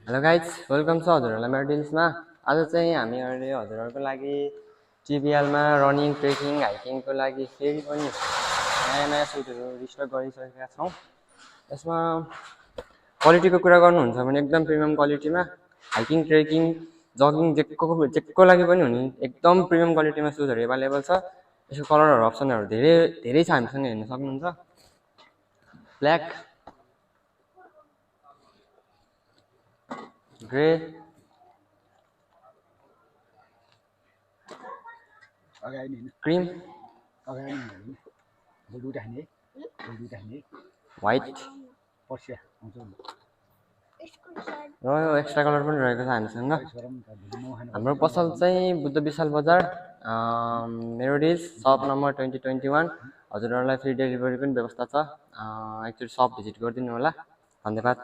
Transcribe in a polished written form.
Hello guys welcome छ हजुरहरूलाई मेरो डिल्समा। आज चाहिँ हामीहरूले हजुरहरूको लागि टिबिएलमा रनिङ ट्रेकिङ हाइकिङको लागि फेरि पनि नयाँ नयाँ सुटहरू रिस्टक गरिसकेका छौँ। यसमा क्वालिटीको कुरा गर्नुहुन्छ भने एकदम प्रिमियम क्वालिटीमा हाइकिङ ट्रेकिङ जगिङ जेको लागि पनि हुने एकदम प्रिमियम क्वालिटीमा सुजहरू एभाइलेबल छ। यसको कलरहरू अप्सनहरू धेरै धेरै छ, हामीसँग हेर्न सक्नुहुन्छ। ब्ल्याक, ग्रे, क्रिम, व्हाइट र यो एक्स्ट्रा कलर पनि रहेको छ हामीसँग। हाम्रो पसल चाहिँ बुद्ध विशाल बजार, मेरो डिल्स, सप नम्बर 2021। हजुरहरूलाई फ्री डेलिभरी पनि व्यवस्था छ। एकचोटि सप भिजिट गरिदिनु होला। धन्यवाद।